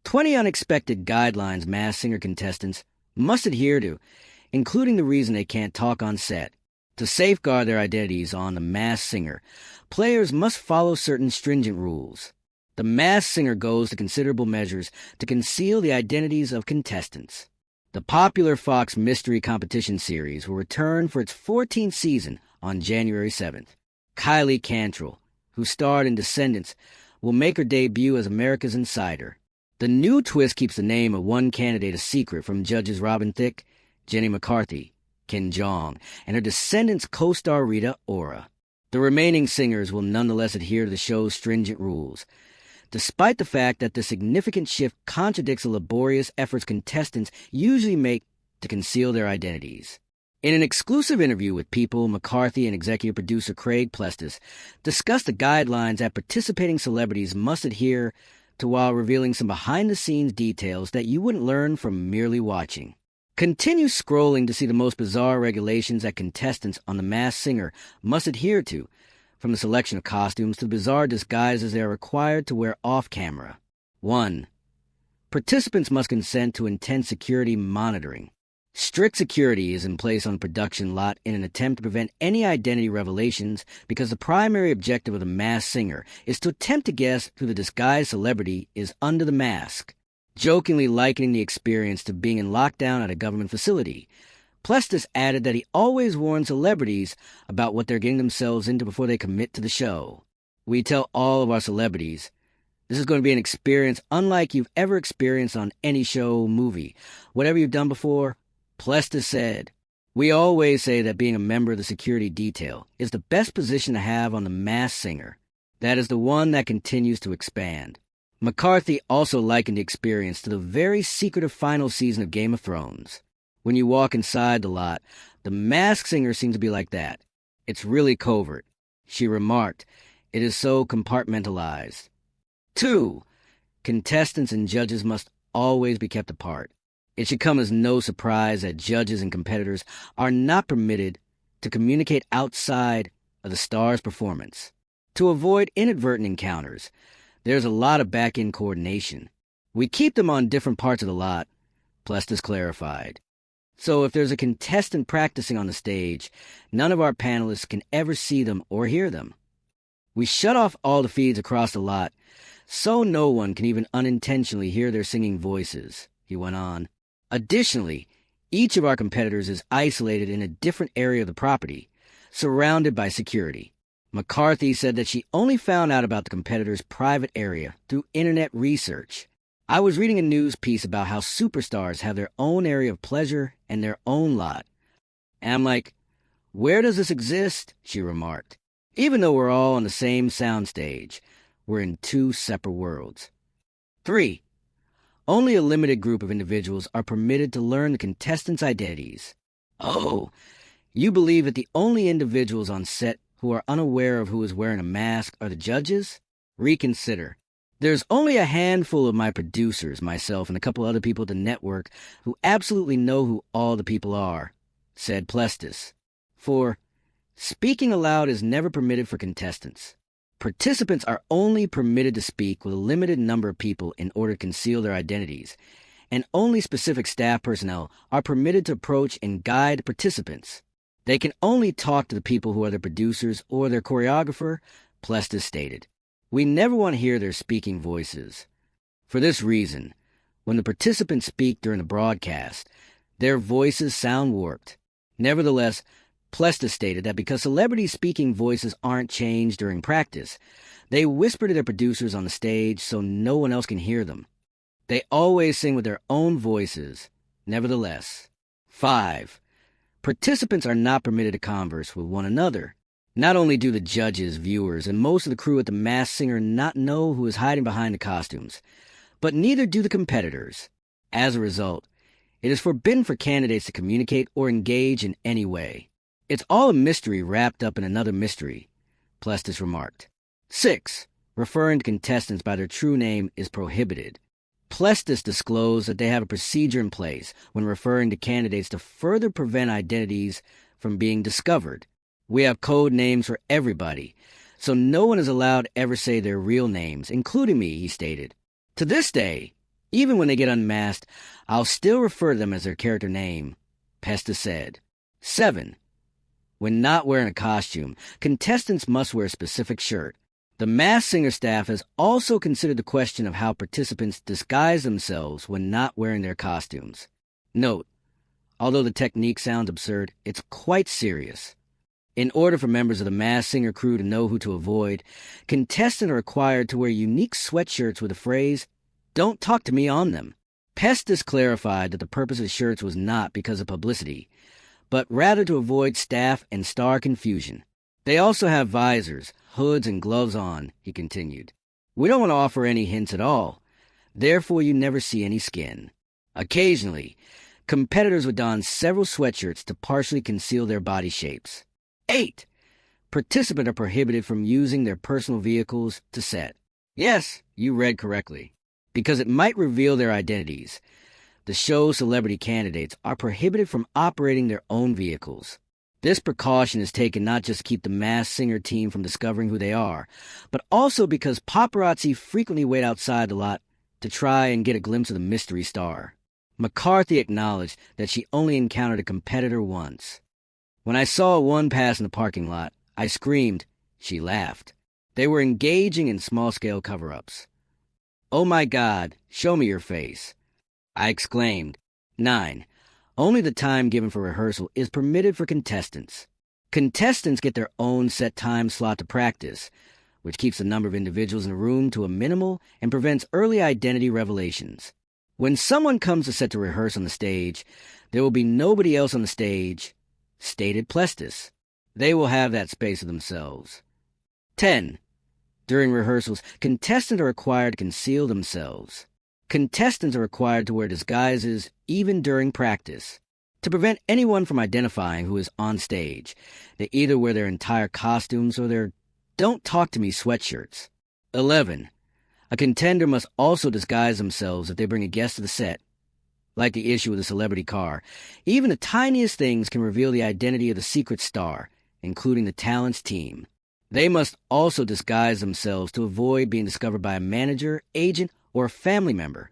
20 unexpected guidelines Masked Singer contestants must adhere to, including the reason they can't talk on set. To safeguard their identities on The Masked Singer, players must follow certain stringent rules. The Masked Singer goes to considerable measures to conceal the identities of contestants. The popular Fox mystery competition series will return for its 14th season on January 7th. Kylie Cantrell, who starred in Descendants, will make her debut as America's Insider. The new twist keeps the name of one candidate a secret from judges Robin Thicke, Jenny McCarthy, Jeong, and her Descendants co-star Rita. The remaining singers will nonetheless adhere to the show's stringent rules, despite the fact that the significant shift contradicts the laborious efforts contestants usually make to conceal their identities. In an exclusive interview with People, McCarthy and executive producer Craig Plestis discussed the guidelines that participating celebrities must adhere to while revealing some behind-the-scenes details that you wouldn't learn from merely watching. Continue scrolling to see the most bizarre regulations that contestants on The Masked Singer must adhere to, from the selection of costumes to the bizarre disguises they are required to wear off-camera. 1. Participants must consent to intense security monitoring. Strict security is in place on the production lot in an attempt to prevent any identity revelations because the primary objective of The Masked Singer is to attempt to guess who the disguised celebrity is under the mask. Jokingly likening the experience to being in lockdown at a government facility, Plestis added that he always warns celebrities about what they're getting themselves into before they commit to the show. We tell all of our celebrities, this is going to be an experience unlike you've ever experienced on any show, movie, whatever you've done before. Plestis said, we always say that being a member of the security detail is the best position to have on The Masked Singer. That is the one that continues to expand. McCarthy also likened the experience to the very secretive final season of Game of Thrones. When you walk inside the lot, The Masked Singer seems to be like that. It's really covert. She remarked, it is so compartmentalized. 2. Contestants and judges must always be kept apart. It should come as no surprise that judges and competitors are not permitted to communicate outside of the star's performance. To avoid inadvertent encounters, there's a lot of back-end coordination. We keep them on different parts of the lot, Plestis clarified. So if there's a contestant practicing on the stage, none of our panelists can ever see them or hear them. We shut off all the feeds across the lot, so no one can even unintentionally hear their singing voices, he went on. Additionally, each of our competitors is isolated in a different area of the property, surrounded by security. McCarthy said that she only found out about the competitor's private area through internet research. I was reading a news piece about how superstars have their own area of pleasure and their own lot. And I'm like, where does this exist? She remarked. Even though we're all on the same soundstage, we're in two separate worlds. 3. Only a limited group of individuals are permitted to learn the contestants' identities. Oh, you believe that the only individuals on set who are unaware of who is wearing a mask are the judges? Reconsider. There's only a handful of my producers, myself, and a couple other people at the network who absolutely know who all the people are, said Plestis. 4. Speaking aloud is never permitted for contestants. Participants are only permitted to speak with a limited number of people in order to conceal their identities, and only specific staff personnel are permitted to approach and guide participants. They can only talk to the people who are their producers or their choreographer, Plestis stated. We never want to hear their speaking voices. For this reason, when the participants speak during the broadcast, their voices sound warped. Nevertheless, Plestis stated that because celebrities' speaking voices aren't changed during practice, they whisper to their producers on the stage so no one else can hear them. They always sing with their own voices, nevertheless. 5. Participants are not permitted to converse with one another. Not only do the judges, viewers, and most of the crew at The Masked Singer not know who is hiding behind the costumes, but neither do the competitors. As a result, it is forbidden for candidates to communicate or engage in any way. It's all a mystery wrapped up in another mystery, Plestis remarked. 6. Referring to contestants by their true name is prohibited. Plestis disclosed that they have a procedure in place when referring to candidates to further prevent identities from being discovered. We have code names for everybody, so no one is allowed to ever say their real names, including me, he stated. To this day, Even when they get unmasked, I'll still refer to them as their character name, Pesta said. 7. When not wearing a costume, contestants must wear a specific shirt. The Masked Singer staff has also considered the question of how participants disguise themselves when not wearing their costumes. Note, although the technique sounds absurd, it's quite serious. In order for members of the Masked Singer crew to know who to avoid, contestants are required to wear unique sweatshirts with the phrase, "Don't talk to me" on them. Pestis clarified that the purpose of the shirts was not because of publicity, but rather to avoid staff and star confusion. They also have visors, hoods, and gloves on, he continued. We don't want to offer any hints at all. Therefore, you never see any skin. Occasionally, competitors would don several sweatshirts to partially conceal their body shapes. 8. Participants are prohibited from using their personal vehicles to set. Yes, you read correctly. Because it might reveal their identities, the show's celebrity candidates are prohibited from operating their own vehicles. This precaution is taken not just to keep the Masked Singer team from discovering who they are, but also because paparazzi frequently wait outside the lot to try and get a glimpse of the mystery star. McCarthy acknowledged that she only encountered a competitor once. When I saw one pass in the parking lot, I screamed. She laughed. They were engaging in small-scale cover-ups. "Oh my God, show me your face," I exclaimed. 9. Only the time given for rehearsal is permitted for contestants. Contestants get their own set time slot to practice, which keeps the number of individuals in the room to a minimal and prevents early identity revelations. When someone comes to set to rehearse on the stage, there will be nobody else on the stage, stated Plestis. They will have that space to themselves. 10. During rehearsals, contestants are required to conceal themselves. Contestants are required to wear disguises even during practice. To prevent anyone from identifying who is on stage, they either wear their entire costumes or their "Don't Talk to Me" sweatshirts. 11. A contender must also disguise themselves if they bring a guest to the set. Like the issue with the celebrity car, even the tiniest things can reveal the identity of the secret star, including the talent's team. They must also disguise themselves to avoid being discovered by a manager, agent, or a family member.